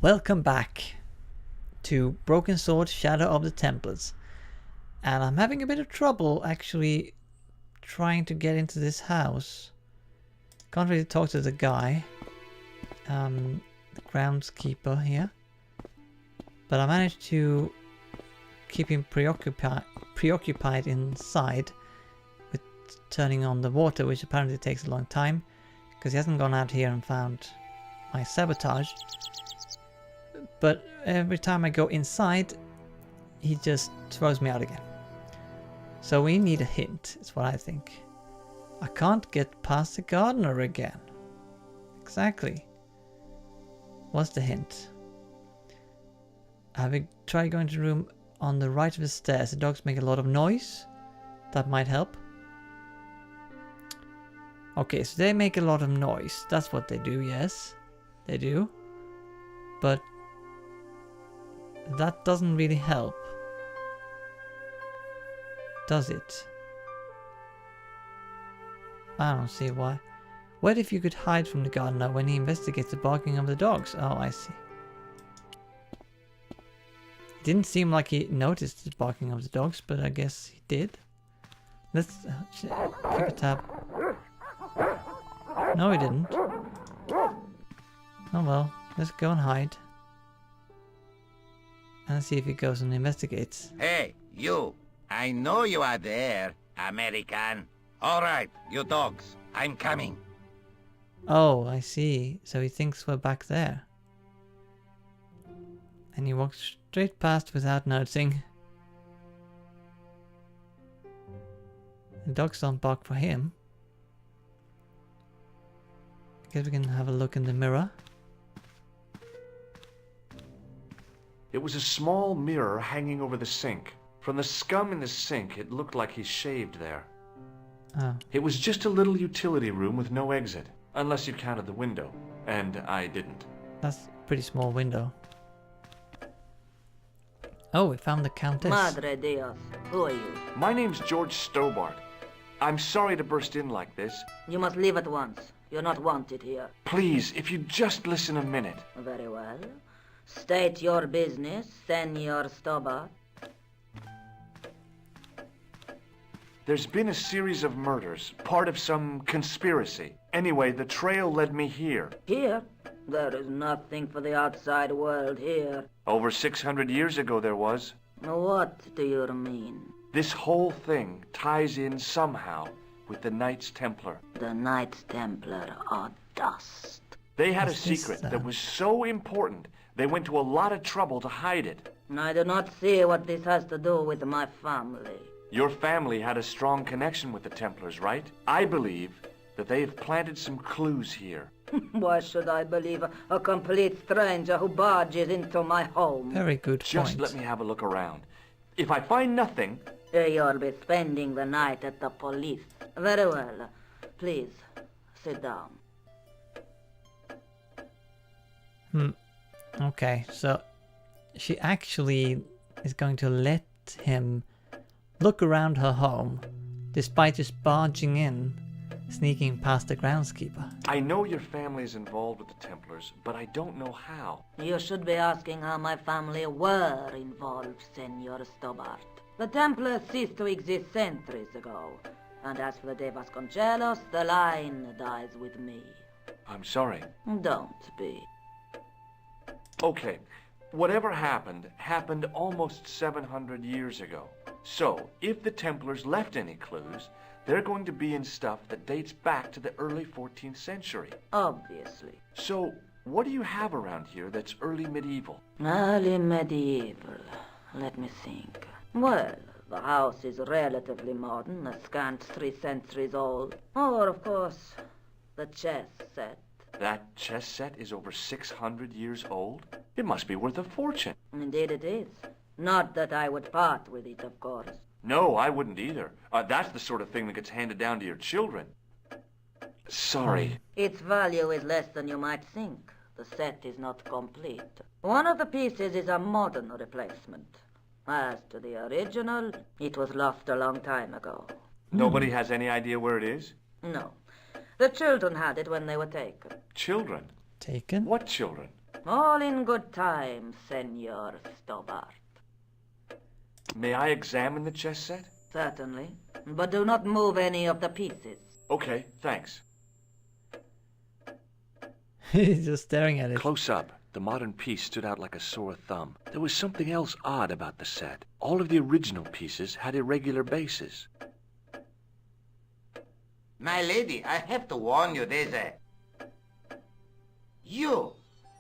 Welcome back to Broken Sword Shadow of the Templars. And I'm having a bit of trouble actually trying to get into this house. Can't really talk to the guy, the groundskeeper here. But I managed to keep him preoccupied inside with turning on the water, which apparently takes a long time because he hasn't gone out here and found my sabotage. But every time I go inside, he just throws me out again. So we need a hint, is what I think. I can't get past the gardener again. Exactly. What's the hint? Have we tried going to the room on the right of the stairs? The dogs make a lot of noise. That might help. Okay, so they make a lot of noise. That's what they do, yes. They do. But that doesn't really help, does it? I don't see why. What if you could hide from the gardener when he investigates the barking of the dogs? Oh, I see. It didn't seem like he noticed the barking of the dogs, but I guess he did. Let's keep a tab. No, he didn't. Oh well, let's go and hide. And see if he goes and investigates. Hey, you! I know you are there, American. Alright, you dogs, I'm coming. Oh, I see. So he thinks we're back there. And he walks straight past without noticing. The dogs don't bark for him. I guess we can have a look in the mirror. It was a small mirror hanging over the sink. From the scum in the sink, it looked like he shaved there. Oh. It was just a little utility room with no exit, unless you counted the window, and I didn't. That's a pretty small window. Oh, we found the Countess. Madre Dios, who are you? My name's George Stobart. I'm sorry to burst in like this. You must leave at once. You're not wanted here. Please, if you just listen a minute. Very well. State your business, Senor Stobart. There's been a series of murders, part of some conspiracy. Anyway, the trail led me here. Here? There is nothing for the outside world here. Over 600 years ago there was. What do you mean? This whole thing ties in somehow with the Knights Templar. The Knights Templar are dust. They had a What's this, secret that was so important, they went to a lot of trouble to hide it. I do not see what this has to do with my family. Your family had a strong connection with the Templars, right? I believe that they have planted some clues here. Why should I believe a complete stranger who barges into my home? Very good Just point. let me have a look around. If I find nothing... You'll be spending the night at the police. Very well. Please, sit down. Okay, so she actually is going to let him look around her home, despite just barging in, sneaking past the groundskeeper. I know your family is involved with the Templars, but I don't know how. You should be asking how my family were involved, Senor Stobart. The Templars ceased to exist centuries ago, and as for the De Vasconcelos, the line dies with me. I'm sorry. Don't be. Okay, whatever happened, happened almost 700 years ago. So, if the Templars left any clues, they're going to be in stuff that dates back to the early 14th century. Obviously. So, what do you have around here that's early medieval? Early medieval. Let me think. Well, the house is relatively modern, a scant 3 centuries old. Or, of course, the chess set. That chess set is over 600 years old? It must be worth a fortune. Indeed it is. Not that I would part with it, of course. No, I wouldn't either. That's the sort of thing that gets handed down to your children. Sorry. Its value is less than you might think. The set is not complete. One of the pieces is a modern replacement. As to the original, it was lost a long time ago. Nobody has any idea where it is? No. The children had it when they were taken. Children? Taken? What children? All in good time, Senor Stobart. May I examine the chess set? Certainly. But do not move any of the pieces. Okay, thanks. He's just staring at it. Close up, the modern piece stood out like a sore thumb. There was something else odd about the set. All of the original pieces had irregular bases. My lady, I have to warn you, there's a... You!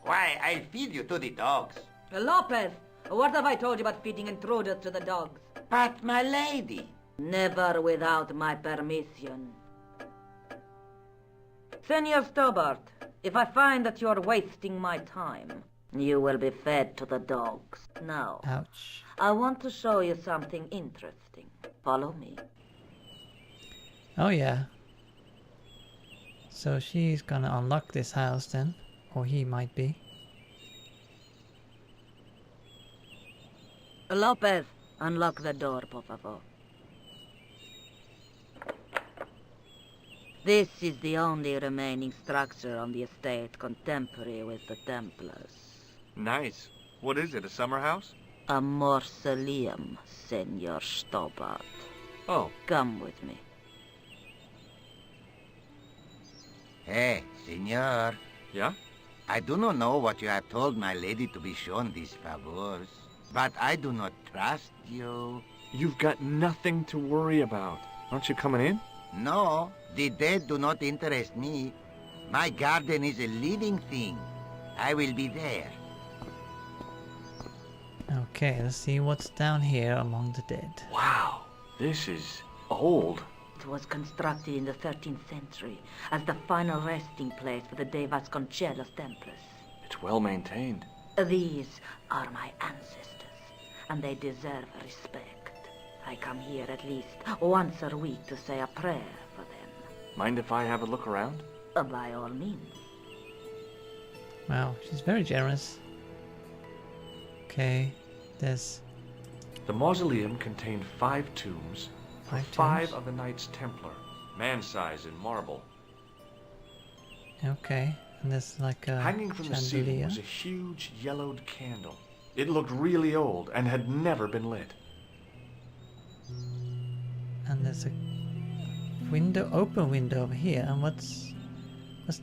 Why, I'll feed you to the dogs. Lopez, what have I told you about feeding intruders to the dogs? But, my lady... Never without my permission. Senor Stobart, if I find that you're wasting my time, you will be fed to the dogs. Now, Ouch. I want to show you something interesting. Follow me. Oh yeah. So she's gonna unlock this house then. Or he might be. Lopez, unlock the door, por favor. This is the only remaining structure on the estate contemporary with the Templars. Nice. What is it, a summer house? A mausoleum, Senor Stobart. Oh, Come with me. Hey, senor. yeah? I do not know what you have told my lady to be shown these favors, but I do not trust you. You've got nothing to worry about. Aren't you coming in? No, the dead do not interest me. My garden is a living thing. I will be there. Okay, let's see what's down here among the dead. Wow, this is old. It was constructed in the 13th century as the final resting place for the De Vasconcelos Templars. It's well maintained. These are my ancestors, and they deserve respect. I come here at least once a week to say a prayer for them. Mind if I have a look around? By all means. Wow, she's very generous. Okay, there's The mausoleum contained 5 tombs for 5 5 tombs? of the Knights Templar, man-size in marble. Okay, and there's like a Hanging from the ceiling chandelier. was a huge yellowed candle. It looked really old and had never been lit. And there's a window, open window over here. And what's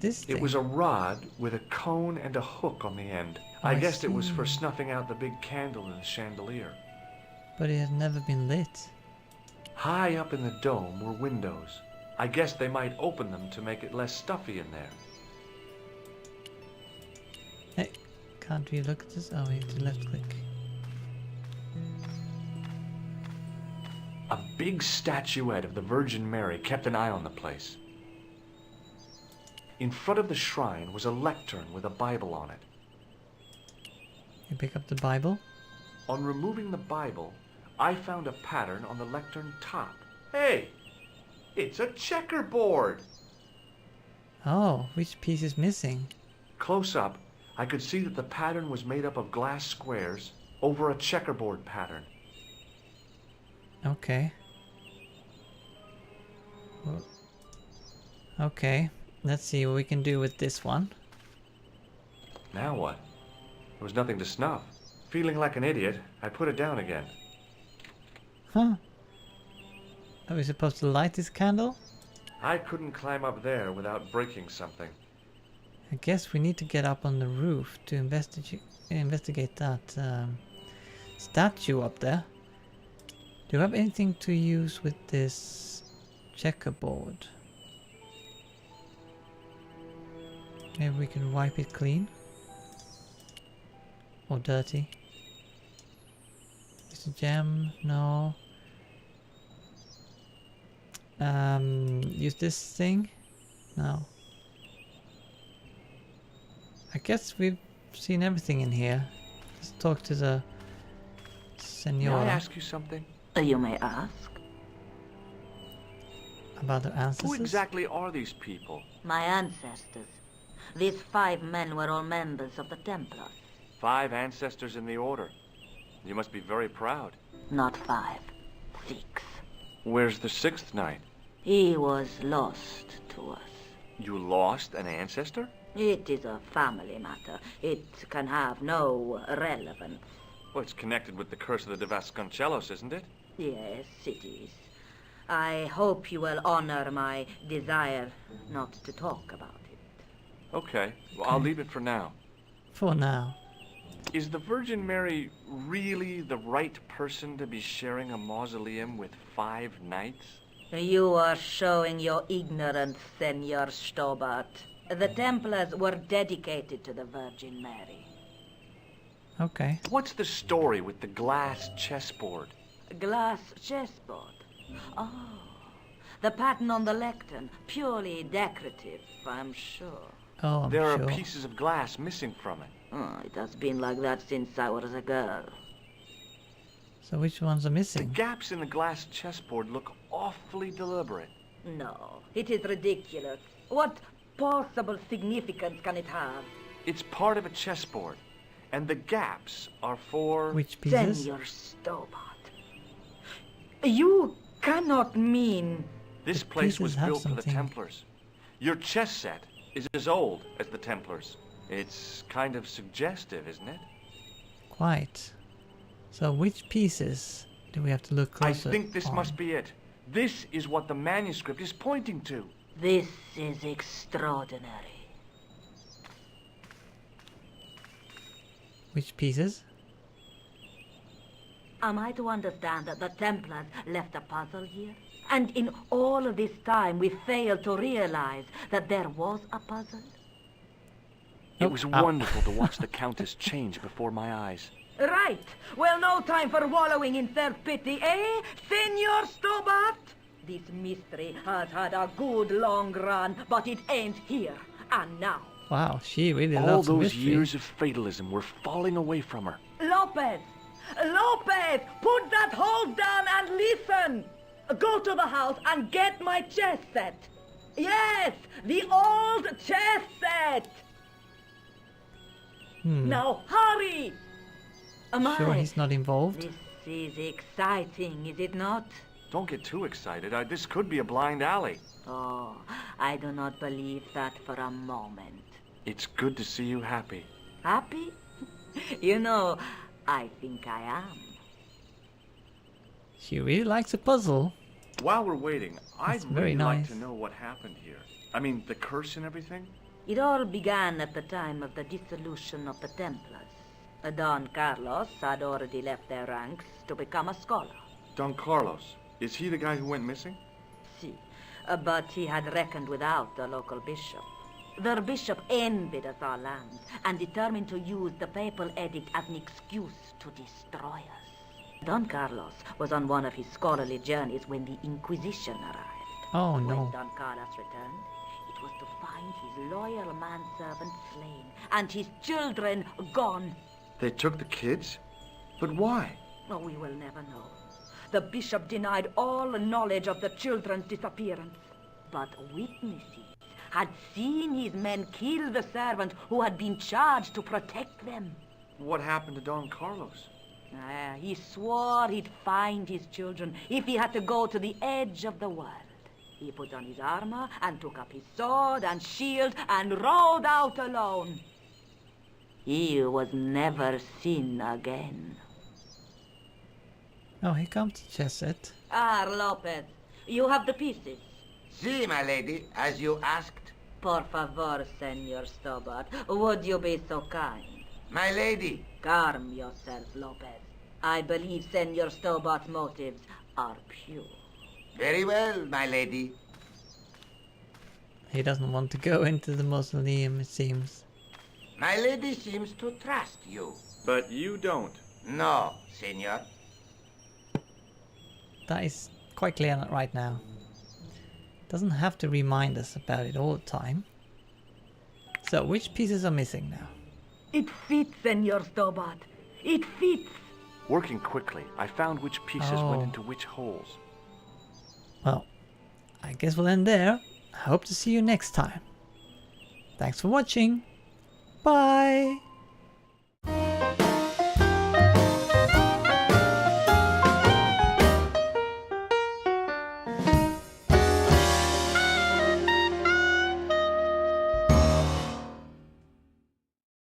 this thing? It was a rod with a cone and a hook on the end. Oh, I I guessed it was see. for snuffing out the big candle in the chandelier. But it has never been lit. High up in the dome were windows. I guess they might open them to make it less stuffy in there. Hey, can't we look at this? Oh, we have to left click. A big statuette of the Virgin Mary kept an eye on the place. In front of the shrine was a lectern with a Bible on it. You pick up the Bible. On removing the Bible, I found a pattern on the lectern top. Hey! It's a checkerboard! Oh, which piece is missing? Close up, I could see that the pattern was made up of glass squares over a checkerboard pattern. Okay. Well, okay, let's see what we can do with this one. Now what? There was nothing to snuff. Feeling like an idiot, I put it down again. Huh? Are we supposed to light this candle? I couldn't climb up there without breaking something. I guess we need to get up on the roof to investigate that statue up there. Do you have anything to use with this checkerboard? Maybe we can wipe it clean? Or dirty? Is a gem? No. Use this thing? No. I guess we've seen everything in here. Let's talk to the May I senora ask you something? You may ask. about the Who ancestors. exactly are these people? My ancestors. These 5 men were all members of the Templars. 5 ancestors in the order. You must be very proud. Not 5, 6. Where's the 6th knight? He was lost to us. You lost an ancestor? It is a family matter. It can have no relevance. Well, it's connected with the curse of the De Vasconcelos, isn't it? Yes, it is. I hope you will honor my desire not to talk about it. Okay, well, I'll leave it for now. For now. Is the Virgin Mary really the right person to be sharing a mausoleum with 5 knights? You are showing your ignorance, Senor Stobart. The Templars were dedicated to the Virgin Mary. Okay. What's the story with the glass chessboard? Glass chessboard. Oh, the pattern on the lectern. Purely decorative, I'm sure. Oh, I'm There are sure. pieces of glass missing from it. Oh, it has been like that since I was a girl. So which ones are The missing? gaps in the glass chessboard look awfully deliberate. No, it is ridiculous. What possible significance can it have? It's part of a chessboard, and the gaps are for... Which pieces? Senor Stobart. You cannot mean... This The place was pieces have built for the something. Templars. Your chess set is as old as the Templars. It's kind of suggestive, isn't it? Quite. So which pieces do we have to look I closer think this on? must be it. This is what the manuscript is pointing to. This is extraordinary. Which pieces? Am I to understand that the Templars left a puzzle here? And in all of this time we failed to realize that there was a puzzle? It was wonderful to watch the Countess change before my eyes. Right. Well, no time for wallowing in self-pity, eh, Senor Stobart? This mystery has had a good long run, but it ends here and now. Wow, she really All loves those mystery. years of fatalism were falling away from her. Lopez! Lopez! Put that hose down and listen! Go to the house and get my chess set. Yes, the old chess set! Now hurry! Sure he's not involved? This is exciting, is it not? Don't get too excited. This could be a blind alley. Oh, I do not believe that for a moment. It's good to see you happy. Happy? You know, I think I am. She really likes a puzzle. While we're waiting, I'd That's very really like nice. to know what happened here. I mean, the curse and everything? It all began at the time of the dissolution of the Templars. Don Carlos had already left their ranks to become a scholar. Don Carlos, is he the guy who went missing? See, but he had reckoned without the local bishop. Their bishop envied us our lands and determined to use the papal edict as an excuse to destroy us. Don Carlos was on one of his scholarly journeys when the Inquisition arrived. Oh When no. Don Carlos returned, it was to find his loyal manservant slain and his children gone. They took the kids? But why? Oh, we will never know. The bishop denied all knowledge of the children's disappearance. But witnesses had seen his men kill the servant who had been charged to protect them. What happened to Don Carlos? He swore he'd find his children if he had to go to the edge of the world. He put on his armor and took up his sword and shield and rode out alone. He was never seen again. Oh, here comes the chess set. Ah, Lopez, you have the pieces. See, my lady, as you asked. Por favor, Senor Stobart, would you be so kind? My lady, Calm yourself, Lopez. I believe Senor Stobart's motives are pure. very well, my lady. He doesn't want to go into the mausoleum, it seems. My lady seems to trust you. But you don't. No, senor. That is quite clear right now. Doesn't have to remind us about it all the time. So, which pieces are missing now? It fits, Senor Stobart. It fits. Working quickly, I found which pieces Oh. went into which holes. Well, I guess we'll end there. I hope to see you next time. Thanks for watching. Bye!